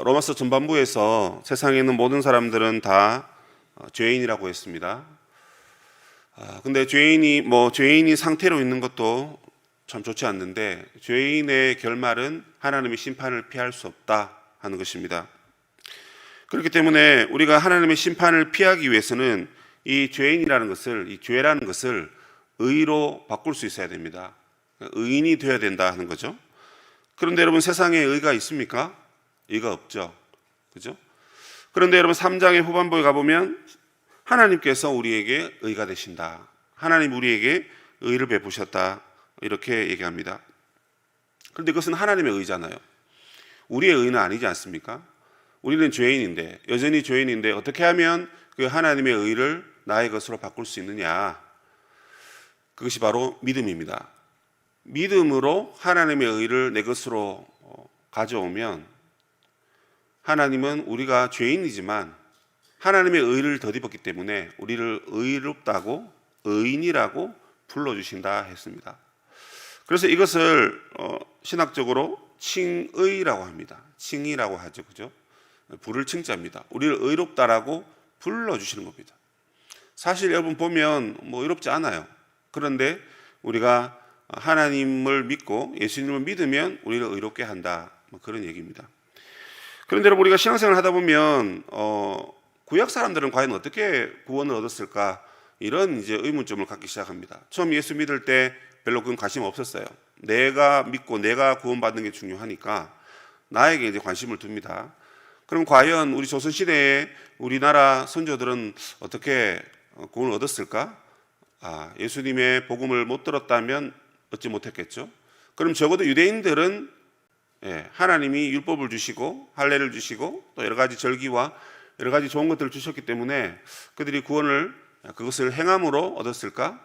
로마서 전반부에서 세상에 있는 모든 사람들은 다 죄인이라고 했습니다. 근데 죄인이 상태로 있는 것도 참 좋지 않는데, 죄인의 결말은 하나님의 심판을 피할 수 없다 하는 것입니다. 그렇기 때문에 우리가 하나님의 심판을 피하기 위해서는 이 죄인이라는 것을, 이 죄라는 것을 의로 바꿀 수 있어야 됩니다. 의인이 되어야 된다 하는 거죠. 그런데 여러분, 세상에 의가 있습니까? 의가 없죠. 그죠? 그런데 여러분, 3장의 후반부에 가보면 하나님께서 우리에게 의가 되신다, 하나님 우리에게 의를 베푸셨다, 이렇게 얘기합니다. 그런데 그것은 하나님의 의잖아요. 우리의 의는 아니지 않습니까? 우리는 죄인인데, 여전히 죄인인데 어떻게 하면 그 하나님의 의를 나의 것으로 바꿀 수 있느냐? 그것이 바로 믿음입니다. 믿음으로 하나님의 의를 내 것으로 가져오면, 하나님은 우리가 죄인이지만 하나님의 의를 덧입었기 때문에 우리를 의롭다고, 의인이라고 불러주신다 했습니다. 그래서 이것을 신학적으로 칭의라고 합니다. 칭의라고 하죠. 그죠? 부를 칭자입니다. 우리를 의롭다라고 불러주시는 겁니다. 사실 여러분 보면 의롭지 않아요. 그런데 우리가 하나님을 믿고 예수님을 믿으면 우리를 의롭게 한다, 그런 얘기입니다. 그런데 여러분, 우리가 신앙생활을 하다 보면 구약 사람들은 과연 어떻게 구원을 얻었을까, 이런 이제 의문점을 갖기 시작합니다. 처음 예수 믿을 때 별로 그건 관심 없었어요. 내가 믿고 내가 구원받는 게 중요하니까 나에게 이제 관심을 둡니다. 그럼 과연 우리 조선시대에 우리나라 선조들은 어떻게 구원을 얻었을까? 예수님의 복음을 못 들었다면 얻지 못했겠죠. 그럼 적어도 유대인들은 하나님이 율법을 주시고 할례를 주시고 또 여러 가지 절기와 여러 가지 좋은 것들을 주셨기 때문에 그들이 구원을, 그것을 행함으로 얻었을까?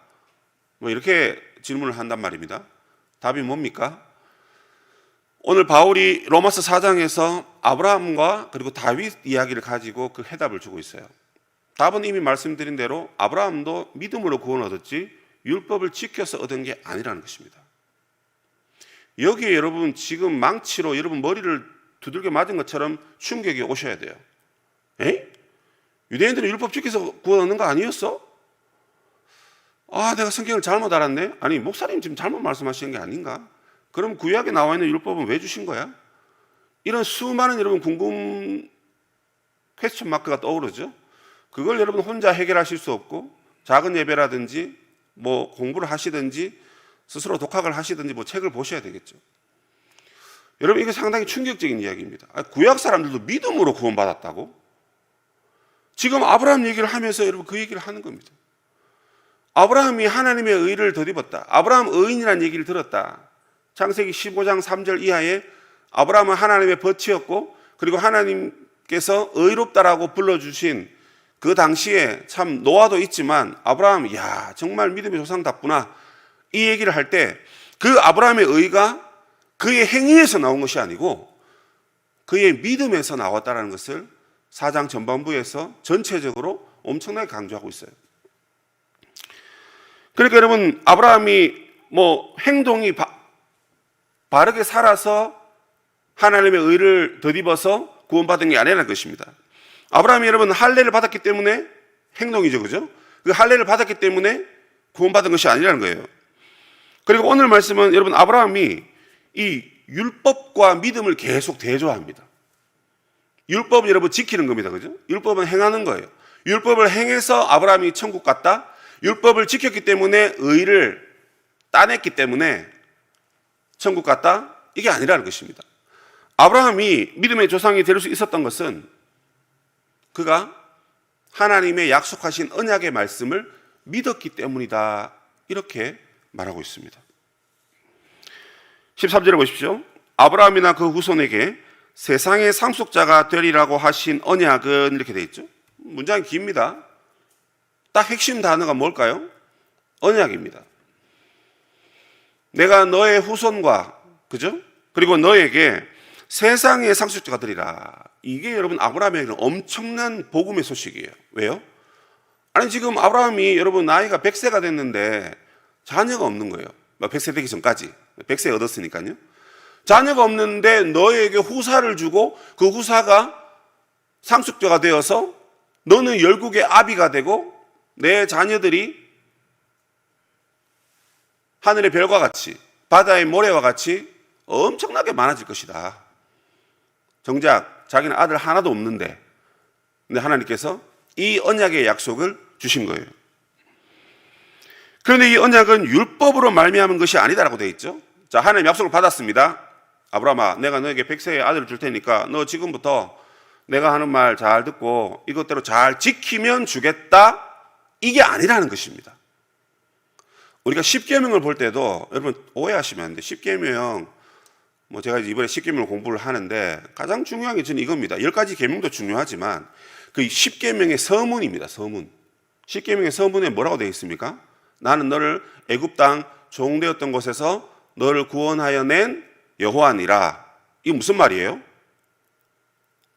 이렇게 질문을 한단 말입니다. 답이 뭡니까? 오늘 바울이 로마서 4장에서 아브라함과 그리고 다윗 이야기를 가지고 그 해답을 주고 있어요. 답은 이미 말씀드린 대로 아브라함도 믿음으로 구원을 얻었지 율법을 지켜서 얻은 게 아니라는 것입니다. 여기에 여러분, 지금 망치로 여러분 머리를 두들겨 맞은 것처럼 충격이 오셔야 돼요. 유대인들은 율법 지켜서 구원 얻는 거 아니었어? 내가 성경을 잘못 알았네? 아니, 목사님 지금 잘못 말씀하시는 게 아닌가? 그럼 구약에 나와 있는 율법은 왜 주신 거야? 이런 수많은 여러분 궁금 퀘스천 마크가 떠오르죠. 그걸 여러분 혼자 해결하실 수 없고, 작은 예배라든지 공부를 하시든지 스스로 독학을 하시든지 책을 보셔야 되겠죠. 여러분, 이게 상당히 충격적인 이야기입니다. 구약 사람들도 믿음으로 구원받았다고? 지금 아브라함 얘기를 하면서 여러분 그 얘기를 하는 겁니다. 아브라함이 하나님의 의를 덧입었다, 아브라함 의인이라는 얘기를 들었다. 창세기 15장 3절 이하에 아브라함은 하나님의 벗이었고, 그리고 하나님께서 의롭다라고 불러주신 그 당시에 참 노아도 있지만 아브라함, 정말 믿음의 조상답구나, 이 얘기를 할 때 그 아브라함의 의가 그의 행위에서 나온 것이 아니고 그의 믿음에서 나왔다는 것을 4장 전반부에서 전체적으로 엄청나게 강조하고 있어요. 그러니까 여러분, 아브라함이 행동이 바르게 살아서 하나님의 의를 덧입어서 구원받은 게 아니라는 것입니다. 아브라함이 여러분 할례를 받았기 때문에, 행동이죠, 그죠? 그 할례를 받았기 때문에 구원받은 것이 아니라는 거예요. 그리고 오늘 말씀은 여러분, 아브라함이 이 율법과 믿음을 계속 대조합니다. 율법은 여러분 지키는 겁니다, 그죠? 율법은 행하는 거예요. 율법을 행해서 아브라함이 천국 갔다, 율법을 지켰기 때문에 의를 따냈기 때문에 천국 갔다, 이게 아니라는 것입니다. 아브라함이 믿음의 조상이 될 수 있었던 것은 그가 하나님의 약속하신 언약의 말씀을 믿었기 때문이다, 이렇게 말하고 있습니다. 13절에 보십시오. 아브라함이나 그 후손에게 세상의 상속자가 되리라고 하신 언약은, 이렇게 되어 있죠. 문장이 깁니다. 딱 핵심 단어가 뭘까요? 언약입니다. 내가 너의 후손과, 그죠? 그리고 너에게 세상의 상속자가 되리라. 이게 여러분 아브라함에게는 엄청난 복음의 소식이에요. 왜요? 아니, 지금 아브라함이 여러분 나이가 100세가 됐는데 자녀가 없는 거예요. 100세 되기 전까지. 100세 얻었으니까요. 자녀가 없는데 너에게 후사를 주고 그 후사가 상속자가 되어서 너는 열국의 아비가 되고 내 자녀들이 하늘의 별과 같이 바다의 모래와 같이 엄청나게 많아질 것이다. 정작 자기는 아들 하나도 없는데, 근데 하나님께서 이 언약의 약속을 주신 거예요. 그런데 이 언약은 율법으로 말미암은 것이 아니다라고 되어 있죠. 자, 하나님 약속을 받았습니다. 아브라함아, 내가 너에게 100세의 아들을 줄 테니까 너 지금부터 내가 하는 말 잘 듣고 이것대로 잘 지키면 주겠다. 이게 아니라는 것입니다. 우리가 십계명을 볼 때도 여러분 오해하시면 안 돼. 십계명, 제가 이번에 십계명을 공부를 하는데 가장 중요한 게 저는 이겁니다. 10가지 계명도 중요하지만 그 십계명의 서문입니다. 서문. 십계명의 서문에 뭐라고 되어 있습니까? 나는 너를 애굽 땅 종되었던 곳에서 너를 구원하여 낸 여호와니라. 이게 무슨 말이에요?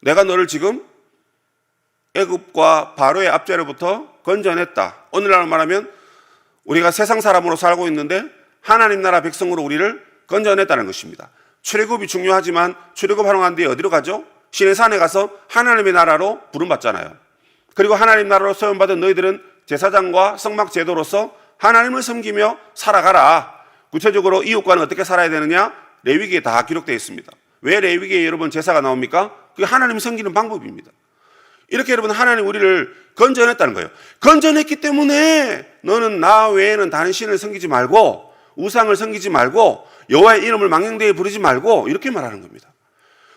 내가 너를 지금 애굽과 바로의 압제로부터 건져냈다. 오늘날 말하면 우리가 세상 사람으로 살고 있는데 하나님 나라 백성으로 우리를 건져냈다는 것입니다. 출애굽이 중요하지만 출애굽하러 간 뒤에 어디로 가죠? 시내산에 가서 하나님의 나라로 부름받잖아요. 그리고 하나님 나라로 소원받은 너희들은 제사장과 성막 제도로서 하나님을 섬기며 살아가라. 구체적으로 이웃과는 어떻게 살아야 되느냐? 레위기에 다 기록되어 있습니다. 왜 레위기에 여러분 제사가 나옵니까? 그게 하나님 섬기는 방법입니다. 이렇게 여러분 하나님 우리를 건져냈다는 거예요. 건져냈기 때문에 너는 나 외에는 다른 신을 섬기지 말고 우상을 섬기지 말고 여호와의 이름을 망령되이 부르지 말고 이렇게 말하는 겁니다.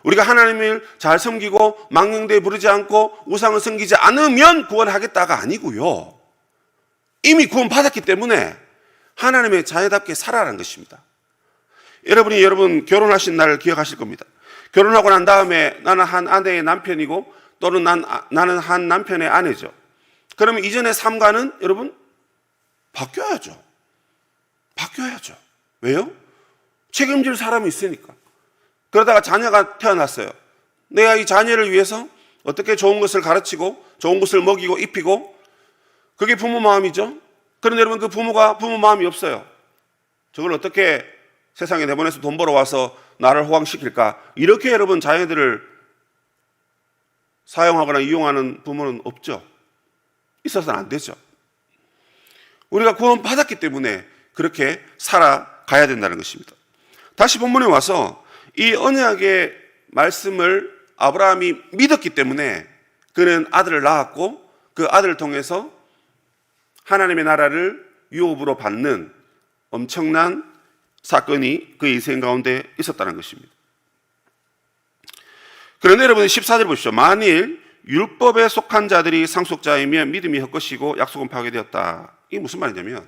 우리가 하나님을 잘 섬기고 망령되이 부르지 않고 우상을 섬기지 않으면 구원하겠다가 아니고요. 이미 구원받았기 때문에 하나님의 자녀답게 살아라는 것입니다. 여러분 결혼하신 날 기억하실 겁니다. 결혼하고 난 다음에 나는 한 아내의 남편이고 또는 나는 한 남편의 아내죠. 그러면 이전의 삶과는 여러분 바뀌어야죠. 왜요? 책임질 사람이 있으니까. 그러다가 자녀가 태어났어요. 내가 이 자녀를 위해서 어떻게 좋은 것을 가르치고 좋은 것을 먹이고 입히고, 그게 부모 마음이죠. 그런데 여러분 그 부모가 부모 마음이 없어요. 저걸 어떻게 세상에 내보내서 돈 벌어와서 나를 호강시킬까? 이렇게 여러분 자녀들을 사용하거나 이용하는 부모는 없죠. 있어서는 안 되죠. 우리가 구원 받았기 때문에 그렇게 살아가야 된다는 것입니다. 다시 본문에 와서 이 언약의 말씀을 아브라함이 믿었기 때문에 그는 아들을 낳았고 그 아들을 통해서 하나님의 나라를 유업으로 받는 엄청난 사건이 그의 인생 가운데 있었다는 것입니다. 그런데 여러분 14절 보십시오. 만일 율법에 속한 자들이 상속자이면 믿음이 헛것이고 약속은 파괴되었다. 이게 무슨 말이냐면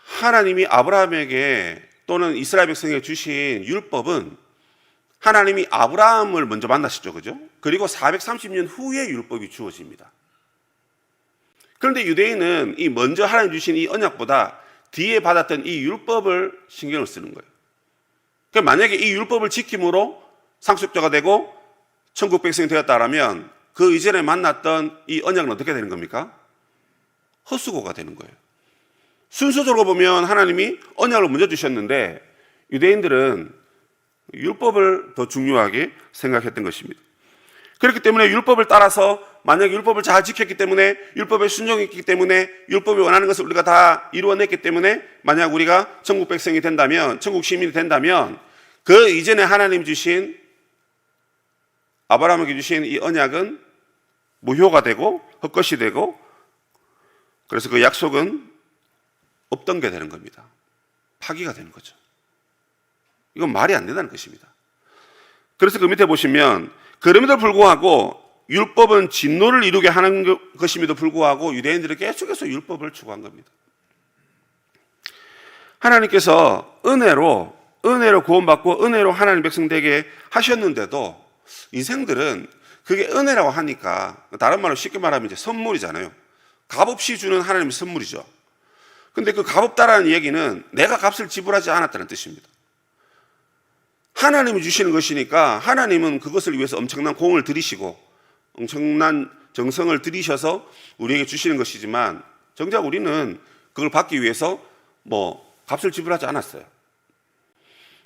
하나님이 아브라함에게 또는 이스라엘 백성에게 주신 율법은 하나님이 아브라함을 먼저 만나시죠. 그죠? 그리고 430년 후에 율법이 주어집니다. 그런데 유대인은 이 먼저 하나님 주신 이 언약보다 뒤에 받았던 이 율법을 신경을 쓰는 거예요. 그러니까 만약에 이 율법을 지킴으로 상속자가 되고 천국 백성이 되었다라면 그 이전에 만났던 이 언약은 어떻게 되는 겁니까? 헛수고가 되는 거예요. 순서적으로 보면 하나님이 언약을 먼저 주셨는데 유대인들은 율법을 더 중요하게 생각했던 것입니다. 그렇기 때문에 율법을 따라서 만약에 율법을 잘 지켰기 때문에 율법에 순종했기 때문에 율법이 원하는 것을 우리가 다 이루어냈기 때문에 만약 우리가 천국 백성이 된다면, 천국 시민이 된다면 그 이전에 하나님 주신 아브라함에게 주신 이 언약은 무효가 되고 헛것이 되고 그래서 그 약속은 없던 게 되는 겁니다. 파기가 되는 거죠. 이건 말이 안 된다는 것입니다. 그래서 그 밑에 보시면 그럼에도 불구하고 율법은 진노를 이루게 하는 것임에도 불구하고 유대인들은 계속해서 율법을 추구한 겁니다. 하나님께서 은혜로 구원받고 은혜로 하나님 백성 되게 하셨는데도 인생들은 그게 은혜라고 하니까 다른 말로 쉽게 말하면 이제 선물이잖아요. 값없이 주는 하나님의 선물이죠. 근데 그 값없다라는 얘기는 내가 값을 지불하지 않았다는 뜻입니다. 하나님이 주시는 것이니까 하나님은 그것을 위해서 엄청난 공을 들이시고 엄청난 정성을 들이셔서 우리에게 주시는 것이지만 정작 우리는 그걸 받기 위해서 값을 지불하지 않았어요.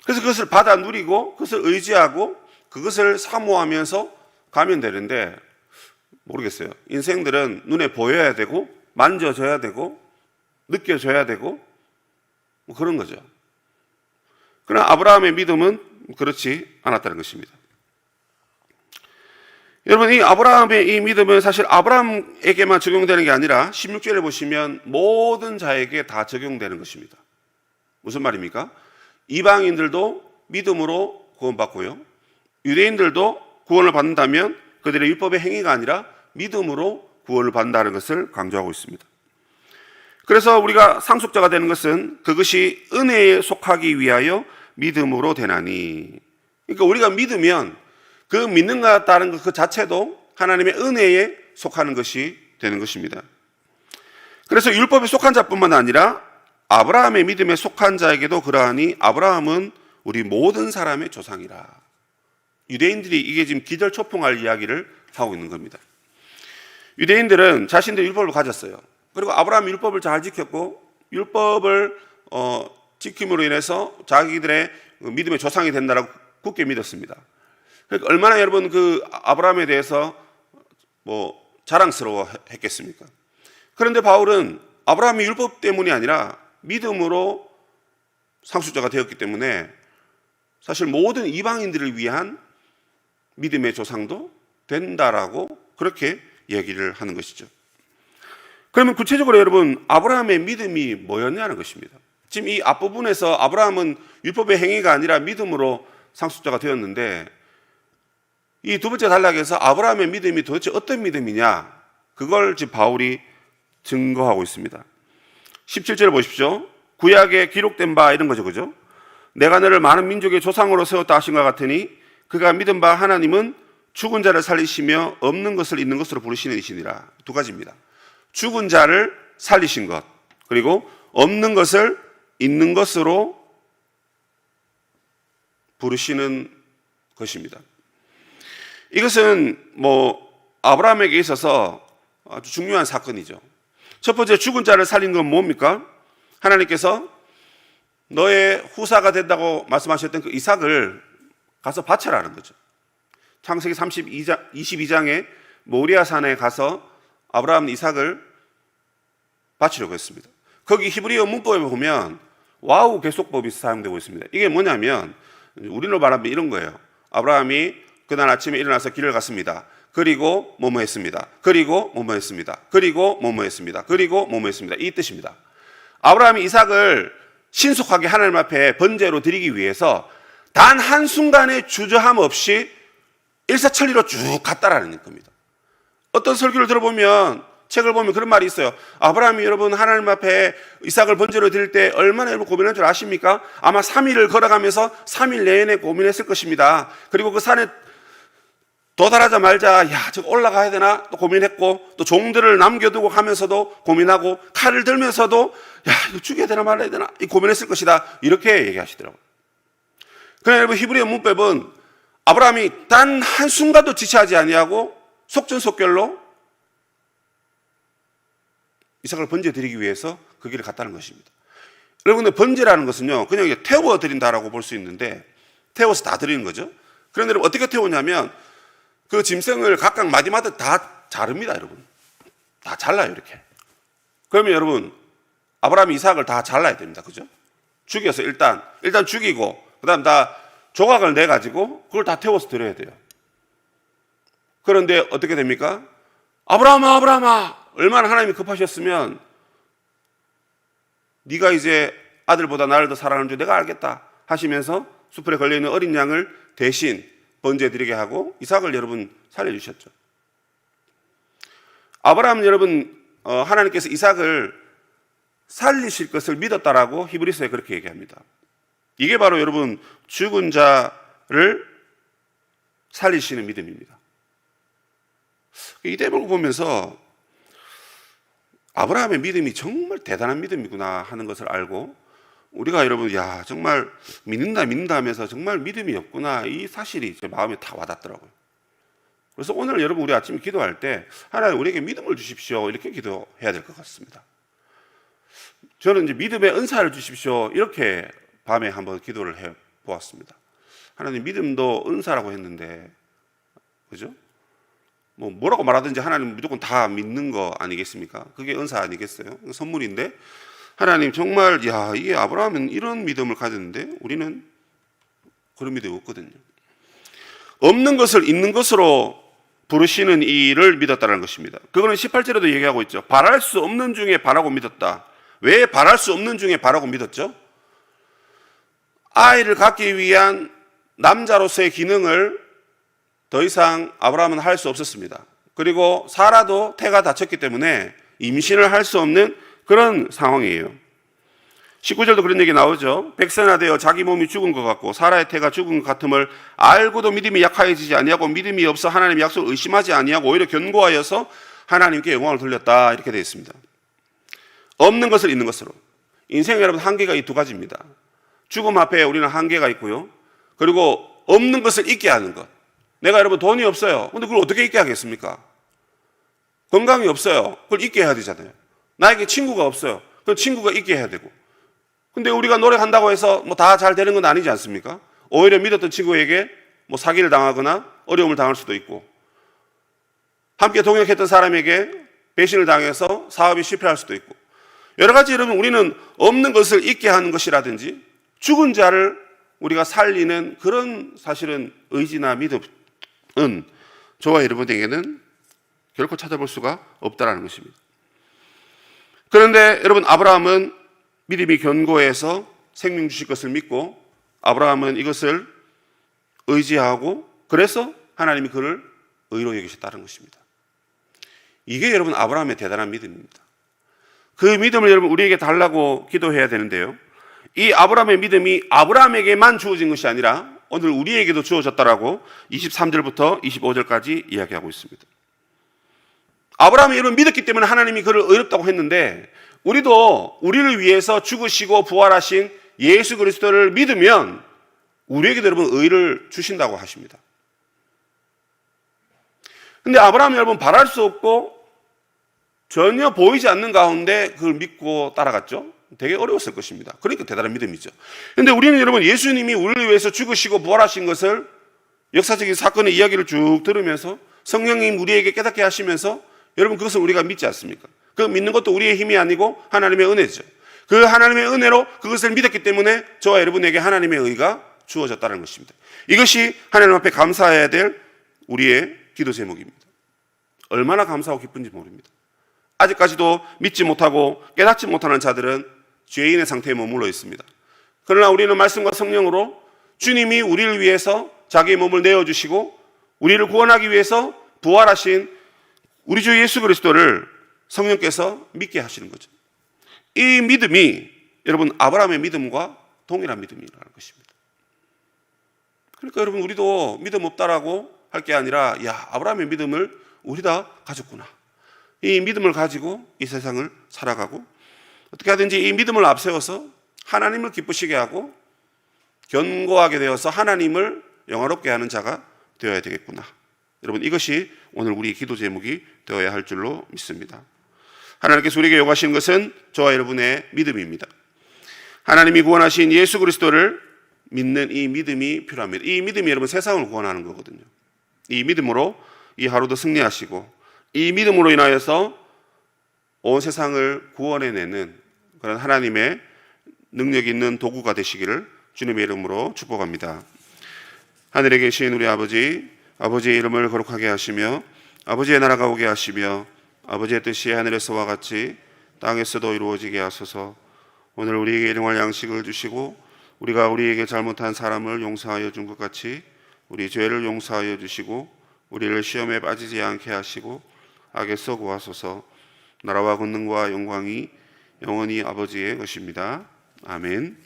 그래서 그것을 받아 누리고 그것을 의지하고 그것을 사모하면서 가면 되는데 모르겠어요. 인생들은 눈에 보여야 되고 만져져야 되고 느껴져야 되고 뭐 그런 거죠. 그러나 아브라함의 믿음은 그렇지 않았다는 것입니다. 여러분, 이 아브라함의 이 믿음은 사실 아브라함에게만 적용되는 게 아니라 16절에 보시면 모든 자에게 다 적용되는 것입니다. 무슨 말입니까? 이방인들도 믿음으로 구원받고요, 유대인들도 구원을 받는다면 그들의 율법의 행위가 아니라 믿음으로 구원을 받는다는 것을 강조하고 있습니다. 그래서 우리가 상속자가 되는 것은 그것이 은혜에 속하기 위하여 믿음으로 되나니, 그러니까 우리가 믿으면 그 믿는 것 같다는 것 그 자체도 하나님의 은혜에 속하는 것이 되는 것입니다. 그래서 율법에 속한 자뿐만 아니라 아브라함의 믿음에 속한 자에게도 그러하니 아브라함은 우리 모든 사람의 조상이라. 유대인들이 이게 지금 기절초풍할 이야기를 하고 있는 겁니다. 유대인들은 자신들의 율법을 가졌어요. 그리고 아브라함이 율법을 잘 지켰고 율법을 지킴으로 인해서 자기들의 믿음의 조상이 된다라고 굳게 믿었습니다. 그러니까 얼마나 여러분 그 아브라함에 대해서 자랑스러워 했겠습니까? 그런데 바울은 아브라함이 율법 때문이 아니라 믿음으로 상속자가 되었기 때문에 사실 모든 이방인들을 위한 믿음의 조상도 된다라고 그렇게 얘기를 하는 것이죠. 그러면 구체적으로 여러분 아브라함의 믿음이 뭐였냐는 것입니다. 지금 이 앞부분에서 아브라함은 율법의 행위가 아니라 믿음으로 상속자가 되었는데 이 두 번째 단락에서 아브라함의 믿음이 도대체 어떤 믿음이냐, 그걸 지금 바울이 증거하고 있습니다. 17절을 보십시오. 구약에 기록된 바 이런 거죠, 그죠? 내가 너를 많은 민족의 조상으로 세웠다 하신 것 같으니 그가 믿은 바 하나님은 죽은 자를 살리시며 없는 것을 있는 것으로 부르시는 이시니라. 두 가지입니다. 죽은 자를 살리신 것, 그리고 없는 것을 있는 것으로 부르시는 것입니다. 이것은 아브라함에게 있어서 아주 중요한 사건이죠. 첫 번째, 죽은 자를 살린 건 뭡니까? 하나님께서 너의 후사가 된다고 말씀하셨던 그 이삭을 가서 바쳐라는 거죠. 창세기 22장에 모리아산에 가서 아브라함은 이삭을 바치려고 했습니다. 거기 히브리어 문법에 보면 와우 계속법이 사용되고 있습니다. 이게 뭐냐면 우리로 말하면 이런 거예요. 아브라함이 그날 아침에 일어나서 길을 갔습니다. 그리고 뭐뭐 했습니다. 그리고 뭐뭐 했습니다. 그리고 뭐뭐 했습니다. 그리고 뭐뭐 했습니다. 이 뜻입니다. 아브라함이 이삭을 신속하게 하나님 앞에 번제로 드리기 위해서 단 한순간의 주저함 없이 일사천리로 쭉 갔다라는 겁니다. 어떤 설교를 들어보면, 책을 보면 그런 말이 있어요. 아브라함이 여러분 하나님 앞에 이삭을 번제로 드릴 때 얼마나 여러분 고민한 줄 아십니까? 아마 3일을 걸어가면서 3일 내내 고민했을 것입니다. 그리고 그 산에 도달하자 말자 저거 올라가야 되나 또 고민했고, 또 종들을 남겨두고 가면서도 고민하고, 칼을 들면서도 이거 죽여야 되나 말아야 되나 이 고민했을 것이다, 이렇게 얘기하시더라고요. 그러나 여러분 히브리어 문법은 아브라함이 단 한순간도 지체하지 아니하고 속전속결로 이삭을 번제 드리기 위해서 그 길을 갔다는 것입니다. 여러분들 번제라는 것은요 그냥 태워 드린다라고 볼 수 있는데, 태워서 다 드리는 거죠. 그런데 여러분 어떻게 태우냐면 그 짐승을 각각 마디마디 다 자릅니다. 여러분 다 잘라요, 이렇게. 그러면 여러분 아브라함이 이삭을 다 잘라야 됩니다, 그죠? 죽여서 일단 죽이고 그다음 다 조각을 내 가지고 그걸 다 태워서 드려야 돼요. 그런데 어떻게 됩니까? 아브라함아 얼마나 하나님이 급하셨으면 네가 이제 아들보다 나를 더 사랑하는 줄 내가 알겠다 하시면서 숯불에 걸려있는 어린 양을 대신 번제 드리게 하고 이삭을 여러분 살려주셨죠. 아브라함은 여러분 하나님께서 이삭을 살리실 것을 믿었다라고 히브리서에 그렇게 얘기합니다. 이게 바로 여러분 죽은 자를 살리시는 믿음입니다. 이 대목을 보면서 아브라함의 믿음이 정말 대단한 믿음이구나 하는 것을 알고, 우리가 여러분 정말 믿는다 하면서 정말 믿음이 없구나, 이 사실이 제 마음에 다 와닿더라고요. 그래서 오늘 여러분 우리 아침에 기도할 때 하나님 우리에게 믿음을 주십시오 이렇게 기도해야 될 것 같습니다. 저는 이제 믿음의 은사를 주십시오 이렇게 밤에 한번 기도를 보았습니다. 하나님 믿음도 은사라고 했는데, 그죠? 뭐라고 말하든지 하나님 무조건 다 믿는 거 아니겠습니까? 그게 은사 아니겠어요? 선물인데 하나님 정말 이게 아브라함은 이런 믿음을 가졌는데 우리는 그런 믿음이 없거든요. 없는 것을 있는 것으로 부르시는 이를 믿었다는 것입니다. 그거는 18절에도 얘기하고 있죠. 바랄 수 없는 중에 바라고 믿었다. 왜 바랄 수 없는 중에 바라고 믿었죠? 아이를 갖기 위한 남자로서의 기능을 더 이상 아브라함은 할 수 없었습니다. 그리고 사라도 태가 다쳤기 때문에 임신을 할 수 없는 그런 상황이에요. 19절도 그런 얘기 나오죠. 백세나 되어 자기 몸이 죽은 것 같고 사라의 태가 죽은 것 같음을 알고도 믿음이 약하여지지 아니하고 믿음이 없어 하나님의 약속을 의심하지 아니하고 오히려 견고하여서 하나님께 영광을 돌렸다, 이렇게 되어 있습니다. 없는 것을 있는 것으로. 인생 여러분 한계가 이 두 가지입니다. 죽음 앞에 우리는 한계가 있고요, 그리고 없는 것을 있게 하는 것. 내가 여러분 돈이 없어요. 근데 그걸 어떻게 있게 하겠습니까? 건강이 없어요. 그걸 있게 해야 되잖아요. 나에게 친구가 없어요. 그럼 친구가 있게 해야 되고. 근데 우리가 노력한다고 해서 다 잘 되는 건 아니지 않습니까? 오히려 믿었던 친구에게 사기를 당하거나 어려움을 당할 수도 있고, 함께 동역했던 사람에게 배신을 당해서 사업이 실패할 수도 있고, 여러 가지 여러분 우리는 없는 것을 있게 하는 것이라든지 죽은 자를 우리가 살리는 그런 사실은 의지나 믿음은 저와 여러분에게는 결코 찾아볼 수가 없다는 것입니다. 그런데 여러분 아브라함은 믿음이 견고해서 생명 주실 것을 믿고 아브라함은 이것을 의지하고 그래서 하나님이 그를 의로 여기셨다는 것입니다. 이게 여러분 아브라함의 대단한 믿음입니다. 그 믿음을 여러분 우리에게 달라고 기도해야 되는데요, 이 아브라함의 믿음이 아브라함에게만 주어진 것이 아니라 오늘 우리에게도 주어졌다라고 23절부터 25절까지 이야기하고 있습니다. 아브라함이 여러분 믿었기 때문에 하나님이 그를 의롭다고 했는데, 우리도 우리를 위해서 죽으시고 부활하신 예수 그리스도를 믿으면 우리에게도 여러분 의를 주신다고 하십니다. 근데 아브라함이 여러분 바랄 수 없고 전혀 보이지 않는 가운데 그걸 믿고 따라갔죠. 되게 어려웠을 것입니다. 그러니까 대단한 믿음이죠. 그런데 우리는 여러분 예수님이 우리를 위해서 죽으시고 부활하신 것을 역사적인 사건의 이야기를 쭉 들으면서 성령님 우리에게 깨닫게 하시면서 여러분 그것을 우리가 믿지 않습니까? 그 믿는 것도 우리의 힘이 아니고 하나님의 은혜죠. 그 하나님의 은혜로 그것을 믿었기 때문에 저와 여러분에게 하나님의 의가 주어졌다는 것입니다. 이것이 하나님 앞에 감사해야 될 우리의 기도 제목입니다. 얼마나 감사하고 기쁜지 모릅니다. 아직까지도 믿지 못하고 깨닫지 못하는 자들은 죄인의 상태에 머물러 있습니다. 그러나 우리는 말씀과 성령으로 주님이 우리를 위해서 자기의 몸을 내어주시고 우리를 구원하기 위해서 부활하신 우리 주 예수 그리스도를 성령께서 믿게 하시는 거죠. 이 믿음이 여러분 아브라함의 믿음과 동일한 믿음이라는 것입니다. 그러니까 여러분 우리도 믿음 없다라고 할 게 아니라 아브라함의 믿음을 우리 다 가졌구나. 이 믿음을 가지고 이 세상을 살아가고 어떻게 하든지 이 믿음을 앞세워서 하나님을 기쁘시게 하고 견고하게 되어서 하나님을 영화롭게 하는 자가 되어야 되겠구나. 여러분 이것이 오늘 우리 기도 제목이 되어야 할 줄로 믿습니다. 하나님께서 우리에게 요구하시는 것은 저와 여러분의 믿음입니다. 하나님이 구원하신 예수 그리스도를 믿는 이 믿음이 필요합니다. 이 믿음이 여러분 세상을 구원하는 거거든요. 이 믿음으로 이 하루도 승리하시고 이 믿음으로 인하여서 온 세상을 구원해내는 그런 하나님의 능력 있는 도구가 되시기를 주님의 이름으로 축복합니다. 하늘에 계신 우리 아버지, 아버지의 이름을 거룩하게 하시며 아버지의 나라가 오게 하시며 아버지의 뜻이 하늘에서와 같이 땅에서도 이루어지게 하소서. 오늘 우리에게 일용할 양식을 주시고 우리가 우리에게 잘못한 사람을 용서하여 준 것 같이 우리 죄를 용서하여 주시고 우리를 시험에 빠지지 않게 하시고 악에서 구하소서. 나라와 권능과 영광이 영원히 아버지의 것입니다. 아멘.